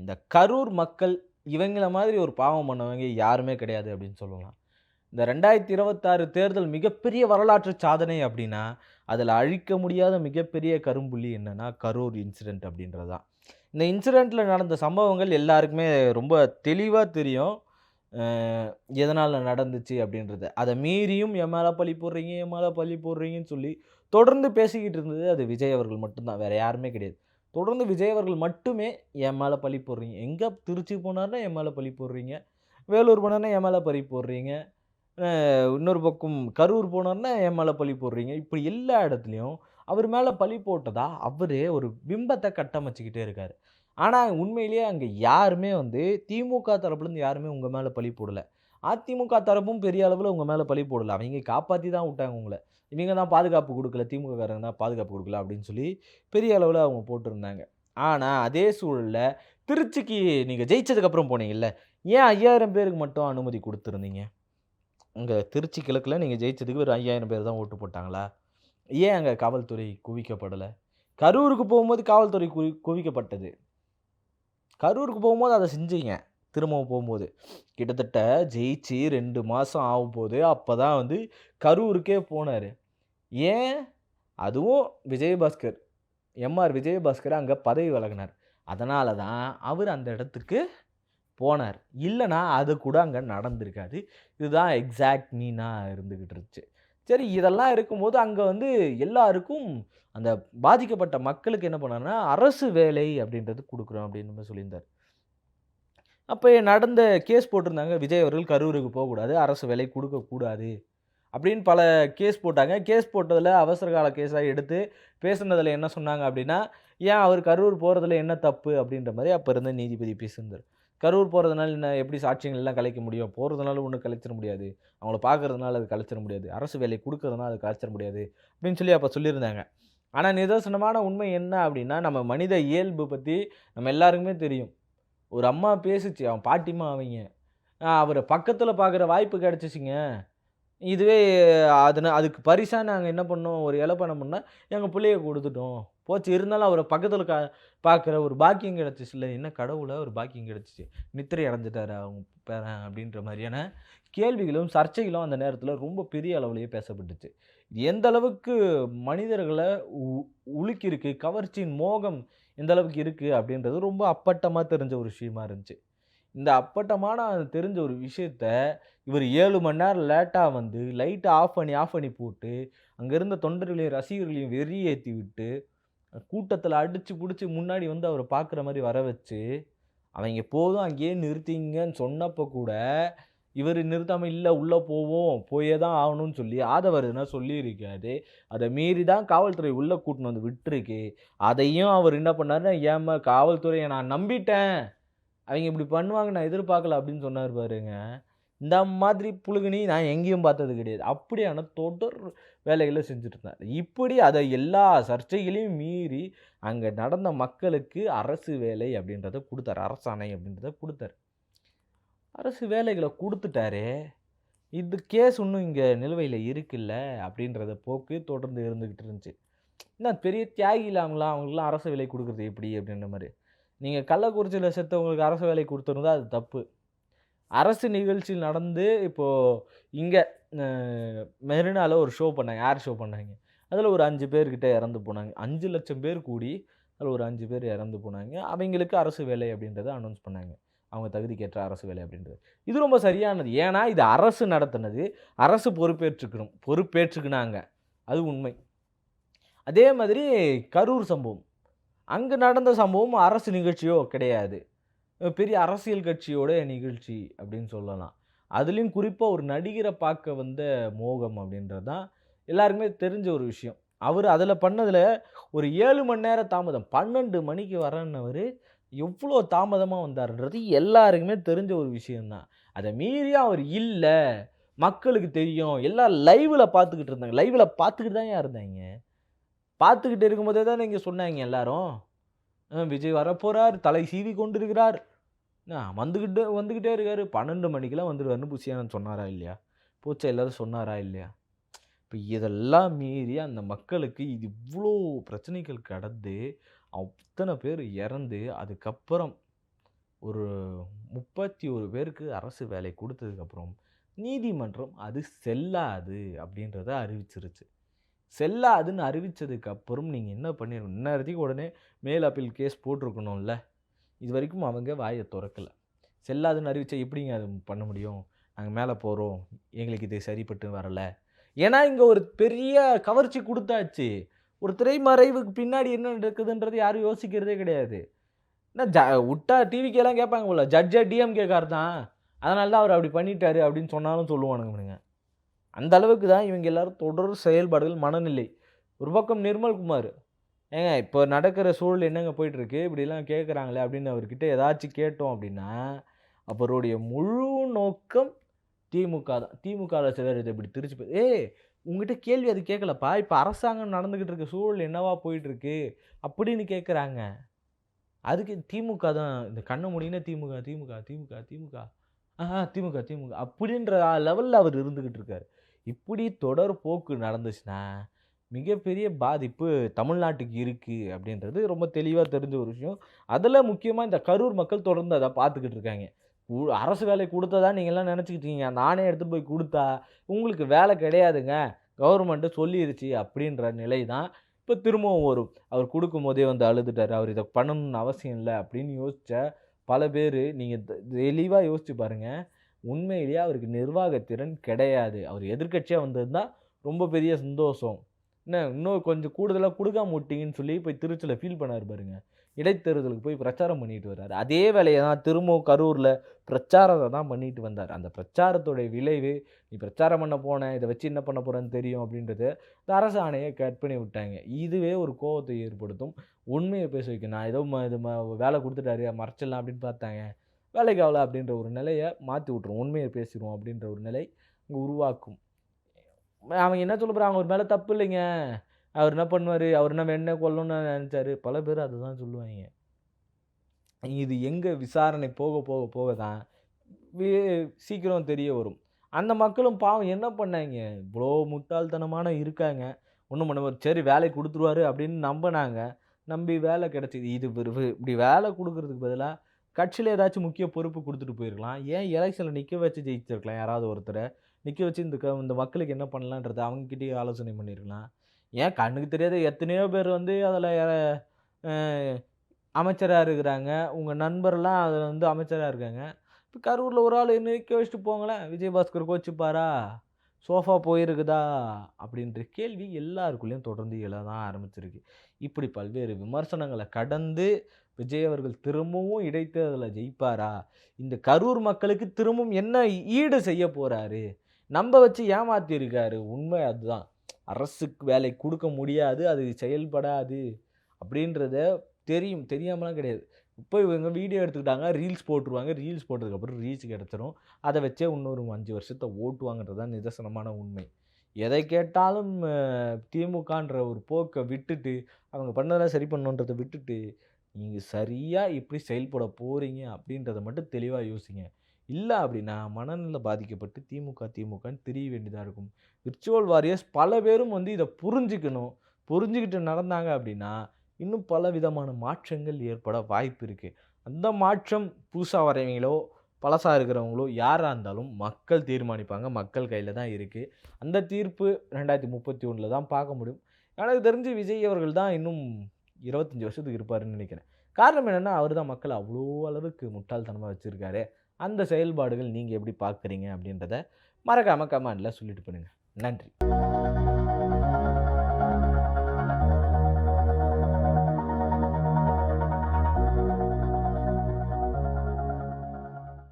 இந்த கரூர் மக்கள் இவங்கள மாதிரி ஒரு பாவம் பண்ணவங்க யாருமே கிடையாது அப்படின்னு சொல்லலாம். இந்த 2026 தேர்தல் மிகப்பெரிய வரலாற்று சாதனை அப்படின்னா, அதில அழிக்க முடியாத மிகப்பெரிய கரும்புள்ளி என்னன்னா, கரூர் இன்சிடென்ட் அப்படின்றது தான். இந்த இன்சிடென்ட்ல நடந்த சம்பவங்கள் எல்லாருக்குமே ரொம்ப தெளிவா தெரியும். அ எதனால நடந்துச்சு அப்படின்றது. அத மீறியும் என் மேல பழி போடுறீங்க, என் மேல பழி போடுறீங்கன்னு சொல்லி தொடர்ந்து பேசிக்கிட்டு இருந்தது அது விஜய் அவர்கள் மட்டும் தான். வேற யாருமே கிடையாது. தொடர்ந்து விஜய் அவர்கள் மட்டுமே என் மேல பழி போடுறீங்க. எங்க திருச்சி போனாருன்னா என் மேல பழி போடுறீங்க. வேலூர் போனாருன்னா என் மேல பழி போடுறீங்க. இன்னொரு பக்கம் கரூர் போனாருன்னா என் மேல பழி போடுறீங்க. இப்படி எல்லா இடத்துலயும் அவர் மேல பழி போட்டதா அவரே ஒரு பிம்பத்த கட்டமைச்சுக்கிட்டே இருக்காரு. ஆனா உண்மையிலேயே அங்க யாருமே வந்து திமுக தரப்புலருந்து யாருமே உங்க மேல பழி போடல. அதிமுக தரப்பும் பெரிய அளவுல உங்க மேல பழி போடல. அவைங்க காப்பாத்தி தான் விட்டாங்க உங்கள. இவைங்க தான் பாதுகாப்பு குடுக்கல. திமுக காரங்க தான் பாதுகாப்பு குடுக்கல அப்படின்னு சொல்லி பெரிய அளவுல அவங்க போட்டிருந்தாங்க. ஆனா அதே சூழல்ல திருச்சிக்கு நீங்க ஜெயிச்சதுக்கு அப்புறம் போனீங்கல்ல, ஏன் 5000 பேருக்கு மட்டும் அனுமதி குடுத்திருந்தீங்க? அங்க திருச்சி கிழக்குல நீங்க ஜெயிச்சதுக்கு ஒரு 5000 பேர் தான் ஓட்டு போட்டாங்களா? ஏன் அங்க காவல்துறை குவிக்கப்படல? கரூருக்கு போகும்போது காவல்துறை குவிக்கப்பட்டது. கரூருக்கு போகும்போது அத செஞ்சீங்க. திரும்பவும் போம்போது. கிட்டத்தட்ட ஜெயிச்சு 2 மாசம் ஆகப்போது. அப்பதான் வந்து கரூருக்கே போனாரு. ஏன்? அதுவும் விஜயபாஸ்கர். எம்.ஆர். விஜயபாஸ்கர் அங்க பதவி விலகுனார். அதனால தான் அவரு அந்த இடத்துக்கு போனாரு. இல்லன்னா, அது கூட அங்க நடந்திருக்காது. இதுதான் எக்ஸாக்ட் மீனா இருந்துகிட்டு இருந்துச்சு. சரி இதெல்லாம் இருக்கும்போது, அங்க வந்து எல்லாருக்கும் அந்த பாதிக்கப்பட்ட மக்களுக்கு என்ன பண்ணாருன்னா, அரசு வேலை அப்படின்றது குடுக்குறோம் அப்படின்னு வந்து சொல்லியிருந்தாரு. அப்ப நடந்த கேஸ் போட்டிருந்தாங்க. விஜய் அவர்கள் கரூருக்கு போகக்கூடாது. அரசு வேலை குடுக்கக்கூடாது. அப்படின்னு பல கேஸ் போட்டாங்க. கேஸ் போட்டதுல அவசர கால கேஸா எடுத்து பேசுனதுல என்ன சொன்னாங்க அப்படின்னா, ஏன் அவர் கரூர் போறதுல என்ன தப்பு? அப்படின்ற மாரி அப்ப இருந்த நீதிபதி பேசியிருந்தாரு. கரூர் போறதுனால என்ன எப்படி சாட்சியங்கள் எல்லாம் கலைக்க முடியும்? போறதுனால ஒண்ணும் கலைச்சிற முடியாது. அவங்கள பார்க்கறதுனால அது கலைச்சிற முடியாது. அரசு வேலை குடுக்கறதுனால அது கலைச்சிற முடியாது. அப்படின்னு சொல்லி அப்ப சொல்லியிருந்தாங்க. ஆனா நிதர்சனமான உண்மை என்ன அப்படின்னா, நம்ம மனித இயல்பு பத்தி நம்ம எல்லாருக்குமே தெரியும். ஒரு அம்மா பேசுச்சு. அவன் பாட்டிம்மா அவைங்க. அவர பக்கத்துல பார்க்குற வாய்ப்பு கிடைச்சுச்சுங்க. இதுவே அதுக்கு பரிசா நாங்க என்ன பண்ணோம், ஒரு இல பணம் பண்ணா, எங்க புள்ளைய குடுத்துட்டோம். போச்சு இருந்தாலும் அவர பக்கத்துல பார்க்குற ஒரு பாக்கியம் கிடைச்சுச்சுல்ல. என்ன கடவுளா ஒரு பாக்கியம் கிடைச்சுச்சு. நித்திரை அடைஞ்சுட்டாரா உங்க பேரன் அப்படின்ற மாரியான கேள்விகளும், சர்ச்சைகளும் அந்த நேரத்துல ரொம்ப பெரிய அளவிலேயே பேசப்பட்டுச்சு. இது எந்த அளவுக்கு மனிதர்கள உ உலுக்கியிருக்கு, கவர்ச்சியின் மோகம் எந்த அளவுக்கு இருக்கு அப்படின்றது ரொம்ப அப்பட்டமா தெரிஞ்ச ஒரு விஷயமா இருந்துச்சு. இந்த அப்பட்டமான தெரிஞ்ச ஒரு விஷயத்த, இவரு 7 மணி நேரம் லேட்டா வந்து, லைட்ட ஆஃப் பண்ணி போட்டு, அங்க இருந்த தொண்டர்களையும், ரசிகர்களையும் வெறியேத்தி விட்டு, கூட்டத்துல அடிச்சு புடிச்சு முன்னாடி வந்து அவர பார்க்குற மாரி வர வச்சு, அவைங்க போதும் அங்கேயே நிறுத்திங்கன்னு சொன்னப்ப கூட, இவரு நிறுத்தாம, "இல்ல உள்ள போவோம். போயே தான் ஆகணும்னு" சொல்லி ஆதவர்தனா சொல்லியிருக்காரு. அத மீறி தான் காவல்துறை உள்ள கூட்டின்னு வந்து விட்டுருக்கு. அதையும் அவரு என்ன பண்ணாருன்னா, "ஏம்மா காவல்துறைய நான் நம்பிட்டேன்." அவைங்க இப்படி பண்ணுவாங்கன்னு நான் எதிர்பார்க்கல அப்படின்னு சொன்னாரு பாருங்க. இந்த மாதிரி புழுகுனி நான் எங்கேயும் பார்த்தது கிடையாது. அப்படியான தொடர் வேலைகள செஞ்சுட்டு இருந்தாரு. இப்படி அத எல்லா சர்ச்சைகளையும் மீறி அங்க நடந்த மக்களுக்கு அரசு வேலை அப்படின்றத குடுத்தாரு. அரசாணை அப்படின்றத குடுத்தாரு. அரசு வேலைகள குடுத்துட்டாரே, இந்த கேஸ் இன்னும் இங்க நிலுவையில இருக்குல்ல அப்படின்றத போக்கு தொடர்ந்து இருந்துகிட்டு இருந்துச்சு. என்ன பெரிய தியாகில அவங்கலாம், அவங்களுக்கெல்லாம் அரசு வேலை குடுக்குறது எப்படி அப்படின்ற மாரி. நீங்க கள்ளக்குறிச்சியில செத்தவங்களுக்கு அரசு வேலை குடுத்திருந்தா அது தப்பு. அரசு நிகழ்ச்சி நடந்து இப்போ இங்க அ மெரினால ஒரு ஷோ பண்ணாங்க. ஏர் ஷோ பண்ணாங்க. அதுல ஒரு 5 பேர் கிட்ட இறந்து போனாங்க. 5,00,000 பேர் கூடி, அதுல ஒரு 5 பேர் இறந்து போனாங்க. அவைங்களுக்கு அரசு வேலை அப்படின்றத அனவுன்ஸ் பண்ணாங்க. அவங்க தகுதிக்கேற்ற அரசு வேலை அப்படின்றது. இது ரொம்ப சரியானது. ஏன்னா, இது அரசு நடத்துனது. அரசு பொறுப்பேற்றுக்கணும். பொறுப்பேற்றுக்கினாங்க. அது உண்மை. அதே மாதிரி கரூர் சம்பவம். அங்க நடந்த சம்பவம் அரசு நிகழ்ச்சியோ கிடையாது. பெரிய அரசியல் கட்சியோட நிகழ்ச்சி அப்படின்னு சொல்லலாம். அதிலயும் குறிப்பா ஒரு நடிகர பார்க்க வந்த மோகம் அப்படின்றது தான் எல்லாருக்குமே தெரிஞ்ச ஒரு விஷயம். அவரு அதில பண்ணதுல ஒரு 7 மணி நேர தாமதம். 12 மணிக்கு வரேன்னவரு, எவ்ளோ தாமதமா வந்தாருன்றது எல்லாருக்குமே தெரிஞ்ச ஒரு விஷயம் தான். அத மீறியும் அவர் இல்ல, மக்களுக்கு தெரியும். எல்லாம் லைவ்ல பார்த்துக்கிட்டு இருந்தாங்க. லைவ்ல பார்த்துக்கிட்டு தான்யா இருந்தாய்ங்க. பார்த்துக்கிட்டு இருக்கும்போதே தான் நீங்க சொன்னாய்ங்க எல்லாரும். விஜய் வரப்போறார், தலை சீவிக் கொண்டிருக்கிறார். வந்துகிட்டே இருக்காரு. 12 மணிக்கெல்லாம் வந்துருவாருன்னு புசியானந்த் சொன்னாரா இல்லையா? பூச்சா எல்லாரும் சொன்னாரா இல்லையா? இப்ப இதெல்லாம் மீறி அந்த மக்களுக்கு இது இவ்ளோ பிரச்சனைகள் கடந்து, அத்தன பேர் இறந்து, அதுக்கப்புறம் ஒரு 31 பேருக்கு அரசு வேலை குடுத்ததுக்கப்புறம், நீதிமன்றம் அது செல்லாது அப்படின்றத அறிவிச்சிருச்சு. செல்லாதுன்னு அறிவிச்சதுக்கு அப்புறம் நீங்க என்ன பண்ணிரணும், இந்நேரத்துக்கு உடனே மேல் அப்பீல் கேஸ் போட்டிருக்கணும்ல. இதுவரைக்கும் அவங்க வாய தொறக்கல. செல்லாதுன்னு அறிவிச்சா எப்படிங்க அது பண்ண முடியும்? நாங்க மேல போறோம். எங்களுக்கு இது சரிப்பட்டு வரல. ஏன்னா, இங்க ஒரு பெரிய கவர்ச்சி குடுத்தாச்சு. ஒரு திரைமறைவுக்கு பின்னாடி என்ன நடக்குதுன்றது யாரும் யோசிக்கிறதே கிடையாது. என்ன உட்டா டிவிக்கெல்லாம் கேட்பாங்க போல. ஜட்ஜே டிஎம்கேக்காரர் தான். அதனால தான் அவரு அப்படி பண்ணிட்டாரு அப்படின்னு சொன்னாலும் சொல்லுவானுங்கங்க. அந்த அளவுக்கு தான் இவங்க எல்லாரும் தொடர் செயல்பாடுகள், மனநிலை. ஒரு பக்கம் நிர்மல்குமார், "ஏங்க இப்போ நடக்கிற சூழல் என்னங்க போயிட்டுருக்கு? இப்படிலாம் கேட்குறாங்களே" அப்படின்னு அவர்கிட்ட ஏதாச்சும் கேட்டோம் அப்படின்னா, அவருடைய முழு நோக்கம் திமுக தான். திமுகல சிலர் இத இப்படி திரிச்சு "ஏய் உன்கிட்ட கேள்வி அது கேட்கலப்பா. இப்ப அரசாங்கம் நடந்துகிட்டு இருக்க சூழல் என்னவா போயிட்டுருக்கு?" அப்படின்னு கேட்குறாங்க. அதுக்கு திமுக தான். இந்த கண்ண மூடிக்கினே திமுக, திமுக, திமுக, திமுக. திமுக, திமுக அப்படின்ற லெவல்ல அவர் இருந்துகிட்டு இருக்காரு. இப்படி தொடர் போக்கு நடந்துச்சுன்னா, மிகப்பெரிய பாதிப்பு தமிழ்நாட்டுக்கு இருக்கு அப்படின்றது ரொம்ப தெளிவா தெரிஞ்ச ஒரு விஷயம். அதுல முக்கியமா இந்த கரூர் மக்கள் தொடர்ந்து அத பார்த்துக்கிட்டு இருக்காங்க. அரசு வேலை குடுத்ததா நீங்கலாம் நெனச்சுக்கிட்டு இருக்கீங்க. நானே எடுத்துட்டு போய் குடுத்தா, உங்களுக்கு வேலை கிடையாதுங்க. கவர்மெண்ட் சொல்லிருச்சு அப்படின்ற நிலை தான் இப்ப திரும்பவும் வரும். அவர் குடுக்கும்போதே வந்து அழுதுட்டாரு. அவர் இத பண்ணணும்னு அவசியம் இல்ல அப்படின்னு யோசிச்ச பல பேரு நீங்க தெளிவா யோசிச்சு பாருங்க. உண்மையிலேயே அவருக்கு நிர்வாக திறன் கிடையாது. அவர் எதிர்க்கட்சியா வந்திருந்தா ரொம்ப பெரிய சந்தோஷம். என்ன இன்னும் கொஞ்சம் கூடுதலா குடுக்காம விட்டீங்கன்னு சொல்லி போய் திருச்சில ஃபீல் பண்ணாரு பாருங்க. இடைத்தேர்தலுக்கு போய் பிரச்சாரம் பண்ணிட்டு வராரு. அதே வேலைய தான் திரும்பவும் கரூர்ல பிரச்சாரத்த தான் பண்ணிட்டு வந்தாரு. அந்த பிரச்சாரத்துடைய விளைவு, "நீ பிரச்சாரம் பண்ண போன, இத வச்சு என்ன பண்ண போறன்னு தெரியும்" அப்படின்றது இந்த அரசு ஆணைய கட் பண்ணி விட்டாங்க. இதுவே ஒரு கோவத்த ஏற்படுத்தும். உண்மைய பேச வைக்கும். நான் ஏதோ இது வேல குடுத்துட்டாரு, மறைச்சிடலாம் அப்படின்னு பார்த்தாங்க. வேலைக்கு ஆவல அப்படின்ற ஒரு நிலைய மாத்தி விட்டுரும். உண்மைய பேசிருவோம் அப்படின்ற ஒரு நிலை இங்க உருவாக்கும். அவங்க என்ன சொல்ல போறாங்க, அவர் மேல தப்பு இல்லைங்க. அவர் என்ன பண்ணுவாரு, அவர் என்ன வேணும்னே கொல்லணும்னு நெனச்சாரு. பல பேர் அததான் சொல்லுவாய்ங்க. இது எங்க விசாரணை போக போக போக தான் வே சீக்கிரம் தெரிய வரும். அந்த மக்களும் பாவம் என்ன பண்ணாய்ங்க, இவ்ளோ முட்டாள்தனமான இருக்காங்க. ஒண்ணும் பண்ண சரி வேலைக்கு குடுத்துருவாரு அப்படின்னு நம்புனாங்க. நம்பி வேலை கிடைச்சது. இது இப்படி வேலை குடுக்குறதுக்கு பதிலா, கட்சியில ஏதாச்சும் முக்கிய பொறுப்பு குடுத்துட்டு போயிருக்கலாம். ஏன் எலக்ஷன்ல நிக்க வச்சு ஜெயிச்சிருக்கலாம் யாராவது ஒருத்தர. நிக்க வச்சு இந்த மக்களுக்கு என்ன பண்ணலான்றத அவங்க கிட்டயே ஆலோசனை பண்ணியிருக்கலாம். ஏன் கண்ணுக்கு தெரியாத எத்தனையோ பேர் வந்து அதுல அ அமைச்சரா இருக்கிறாங்க. உங்க நண்பர்லாம் அதுல வந்து அமைச்சரா இருக்காங்க. இப்ப கரூர்ல ஒரு ஆளு நிக்க வச்சுட்டு போங்களேன். விஜயபாஸ்கர் கோச்சுப்பாரா? சோஃபா போயிருக்குதா? அப்படின்ற கேள்வி எல்லாருக்குள்ளயும் தொடர்ந்து எழ தான் ஆரம்பிச்சிருக்கு. இப்படி பல்வேறு விமர்சனங்கள கடந்து விஜய் அவர்கள் திரும்பவும் இடைத்தேர்தல்ல ஜெயிப்பாரா? இந்த கரூர் மக்களுக்கு திரும்பவும் என்ன ஈடு செய்ய போறாரு? நம்ப வச்சு ஏமாத்தியிருக்காரு. உண்மை அதுதான். அரசுக்கு வேலை குடுக்க முடியாது. அது செயல்படாது. அப்படின்றத தெரியும். தெரியாமலாம் கிடையாது. இப்போ இவங்க வீடியோ எடுத்துக்கிட்டாங்க. ரீல்ஸ் போட்டுருவாங்க. ரீல்ஸ் போட்டதுக்கப்புறம் ரீச் கிடைச்சிரும். அத வச்சே இன்னொரு 5 வருஷத்த ஓட்டுவாங்கன்றது தான் நிதர்சனமான உண்மை. எதை கேட்டாலும் திமுகன்ற ஒரு போக்க விட்டுட்டு, அவங்க பண்ணதெல்லாம் சரி பண்ணணுன்றத விட்டுட்டு, நீங்க சரியா எப்படி செயல்பட போறீங்க அப்படின்றத மட்டும் தெளிவா யோசிங்க. இல்ல அப்படின்னா, மனநல பாதிக்கப்பட்டு திமுகன்னு திரிய வேண்டியதா இருக்கும். விர்ச்சுவல் வாரியர்ஸ் பல பேரும் வந்து இத புரிஞ்சுக்கணும். புரிஞ்சுகிட்டு நடந்தாங்க அப்படின்னா, இன்னும் பல விதமான மாற்றங்கள் ஏற்பட வாய்ப்பு இருக்கு. அந்த மாற்றம் புதுசா வரவைங்களோ, பழசா இருக்கிறவங்களோ யாரா இருந்தாலும் மக்கள் தீர்மானிப்பாங்க. மக்கள் கையில தான் இருக்கு. அந்த தீர்ப்பு 2031ல தான் பார்க்க முடியும். எனக்கு தெரிஞ்சு விஜய் அவர்கள் தான் இன்னும் 25 வருஷத்துக்கு இருப்பாருன்னு நெனைக்கிறேன். காரணம் என்னன்னா, அவரு தான் மக்கள அவ்ளோ அளவுக்கு முட்டாள்தனமா வச்சிருக்காரு. அந்த செயல்பாடுகள் நீங்க எப்படி பார்க்குறீங்க அப்படின்றத மறக்காம கமெண்ட்ல சொல்லிட்டு போடுங்க. நன்றி.